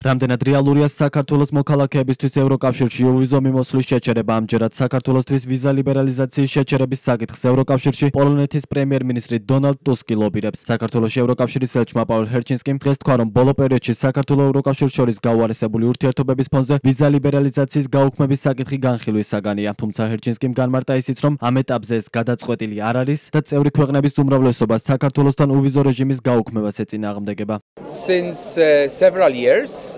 რამდენად რეალურია საქართველოს მოქალაქეებისთვის ევროკავშირში ვიზო მიმოსვლის შეჩერება. ამჯერად საქართველოსთვის ვიზა ლიბერალიზაციის შეჩერების საკითხს ევროკავშირში პოლონეთის პრემიერ-მინისტრი დონალდ ტუსკი ლობირებს. საქართველოში ევროკავშირის ელჩმა პაულ ჰერჩინსკიმ დღეს თქვა, რომ ბოლო პერიოდში საქართველოს ევროკავშირს შორის გაუარესებული ურთიერთობების ფონზე ვიზა ლიბერალიზაციის გაუქმების საკითხი განხილვის საგანია. თუმცა ჰერჩინსკიმ განმარტა ისიც, რომ ამ ეტაპზე ეს გადაწყვეტილი არ არის და წევრი ქვეყნების უმრავლესობა საქართველოსთან უვიზო რეჟიმის გაუქმებას ეწინააღმდეგება. Since several years,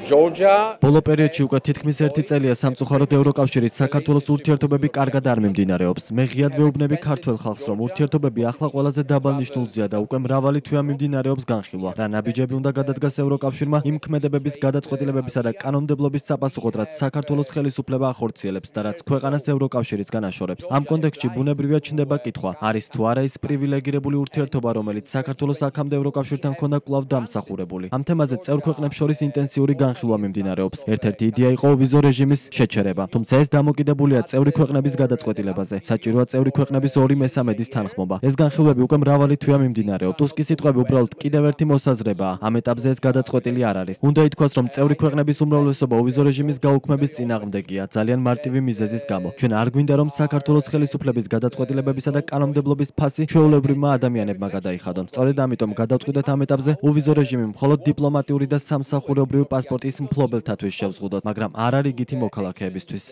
Georgia ბოლო პერიოდში უკვე თითქმის 1 წელია სამწუხაროდ ევროკავშირის საქართველოს ურთიერთობები კარგად არ მიმდინარეობს. მე ღიად ვეუბნები ქართველ ხალხს, რომ ურთიერთობები ახლა ყველაზე დაბალ ნიშნულზეა და უკვე მრავალი თვეა მიმდინარეობს განხილვა. რა ნაბიჯები უნდა გადადგას ევროკავშირმა იმ ქმედებების გადაწყვეტილებებისა და კანონმდებლობის საპასუხოდ, რაც საქართველოს ხელისუფლება ახორციელებს და რაც ქვეყანას ევროკავშირისგან აშორებს. ამ კონტექსტში ბუნებრივია ჩნდება კითხვა, არის თუ არა ის პრივილეგირებული ურთიერთობა, რომელიც საქართველოს აქამდე ევროკავშირთან ჰქონდა კვლავ დამსახურებული. ამ თემაზე წევრ ქვეყნებს შორის ინტენსიური განხილვა მიმდინარეობს. ერთ-ერთი იდეა იყო ვიზო რეჟიმის შეჩერება, თუმცა ეს დამოკიდებულია წევრი ქვეყნების გადაწყვეტილებაზე. საჭიროა წევრი ქვეყნების 2/3-ის თანხმობა. ეს განხილვები უკვე მრავალი თვეა მიმდინარეობს. ტუსკის სიტყვები უბრალოდ კიდევ ერთი მოსაზრებაა. ამ ეტაპზე ეს გადაწყვეტილი არ არის. უნდა ითქვას, რომ წევრი ქვეყნების უმრავლესობა ვიზო რეჟიმის გაუქმების წინააღმდეგია, ძალიან მარტივი მიზეზის გამო. ჩვენ არ გვინდა, რომ საქართველოს ხელისუფლების გადაწყვეტილებებისა და კანონმდებლობის ფასი ჩვეულებრივმა ადამიანებმა გადაიხადონ. სწორედ ამიტომ გადავწყვიტეთ ამ ეტაპზე უვიზო რეჟიმი მხოლოდ დიპლომატიური და სამსახურებრივი პასპორტის მფლობელთათვის შევზღუდოთ, მაგრამ არა რიგითი მოქალაქეებისთვის.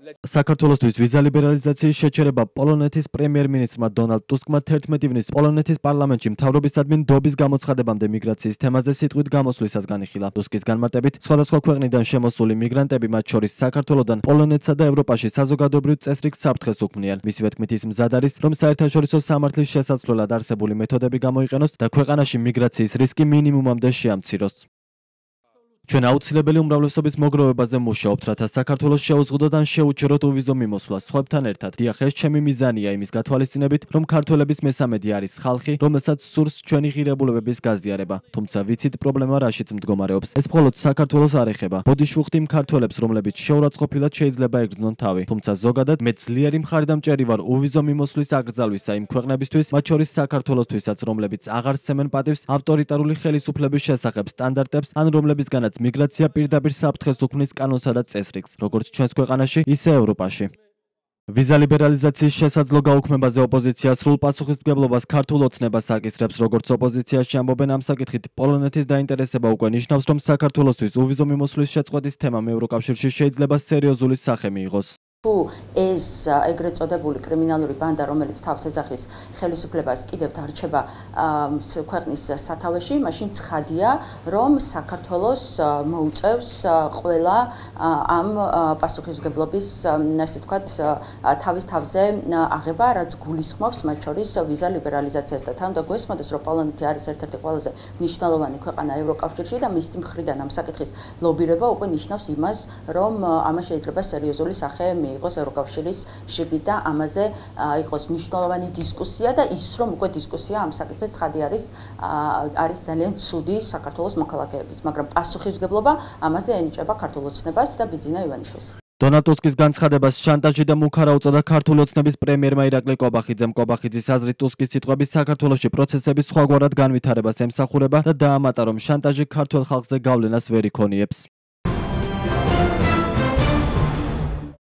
საქართველოსთვის ვიზა ლიბერალიზაციის შეჩერება პოლონეთის პრემიერ-მინისტრმა დონალდ ტუსკმა 11 ივნის პოლონეთის პარლამენტში მთავრობისადმი ნდობის გამოცხადებამდე მიგრაციის თემაზე სიტყვით გამოსვლისას განიხილა. ტუსკის განმარტებით, სხვადასხვა ქვეყნიდან შემოსული მიგრანტები, მათ შორის საქართველოდან, პოლონეთსა და ევროპაში საზოგადოებრივ წესრიგს საფრთხეს უქმნიან. მისივე თქმით, ის მზად არის, რომ საერთაშორისო სამართლის შესაცვლელად არსებული მეთოდები გამოიყენოს და ქვეყანაში მიგრაციის რისკი მინიმუმამდე შეამციროს. ჩვენ აუცილებელი უმრავლესობის მოგროვებაზე მუშაობთ, რათა საქართველოს შეუზღუდოთ ან შეუჩეროთ უვიზო მიმოსვლა სხვებთან ერთად. დიახ, ეს ჩემი მიზანია იმის გათვალისწინებით, რომ ქართველების მესამედი არის ხალხი, რომელსაც სურს ჩვენი ღირებულებების გაზიარება. თუმცა ვიცით პრობლემა რაშიც მდგომარეობს. ეს მხოლოდ საქართველოს არ ეხება. ბოდიშვუხდი იმ ქართველებს, რომლებიც შეურაცხყოფილად შეიძლება ეგრძნონ თავი. თუმცა ზოგადად მე ძლიერი მხარდამჭერი ვარ უვიზო მიმოსვლის აკრძალვისა იმ ქვეყნებისთვის, მათ შორის საქართველოსთვისაც, რომლებიც აღარ სცემენ პატივს ავტორიტარული ხელისუფლების შესახებ სტანდარტებს, ან რომლებისგანაც მიგრაცია პირდაპირ საფრთხეს უქმნის კანონსა და წესრიგს, როგორც ჩვენს ქვეყანაში, ისე ევროპაში. ვიზა ლიბერალიზაციის შესაძლო გაუქმებაზე ოპოზიცია სრულ პასუხისმგებლობას ქართულ ოცნებას აკისრებს, როგორც ოპოზიციაში ამბობენ ამ საკითხით. პოლონეთის დაინტერესება უკვე ნიშნავს, რომ საქართველოსთვის უვიზო მიმოსვლის შეწყვეტის თემამ ევროკავშირში შეიძლება სერიოზული სახე მიიღოს. თუ ეს ეგრეთ წოდებული კრიმინალური ბანდა, რომელიც თავს ეძახის ხელისუფლებას, კიდევ დარჩება ქვეყნის სათავეში, მაშინ ცხადია, რომ საქართველოს მოუწევს ყველა ამ პასუხისმგებლობის, ასე ვთქვათ, თავის თავზე აღება, რაც გულისხმობს მათ შორის ვიზა ლიბერალიზაციას და თან და გვესმოდეს, რომ პოლონეთი არის ერთ-ერთი ყველაზე მნიშვნელოვანი ქვეყანა ევროკავშირში და მის მხრიდან ამ საკითხის ლობირება უკვე ნიშნავს იმას, რომ ამას შეიძლება სერიოზული სახე იყოს ევროკავშირის შიგნით და ამაზე იყოს მნიშვნელოვანი დისკუსია და ის რომ უკვე დისკუსია ამ საკითხზე ცხადი არის ძალიან ცუდი საქართველოს მოქალაქეების, მაგრამ პასუხისმგებლობა ამაზე ენიჭება ქართულ ოცნებას და ბიძინა ივანიშვილს. დონალდ ტუსკის განცხადებას შანტაჟი და მუქარა უწოდა ქართული ოცნების პრემიერმა ირაკლი კობახიძემ. კობახიძის აზრით, ტუსკის სიტყვები საქართველოში პროცესების სხვაგვარად განვითარებას ემსახურება და დაამატა, რომ შანტაჟი ქართულ ხალხზე გავლენას ვერ იქონიებს.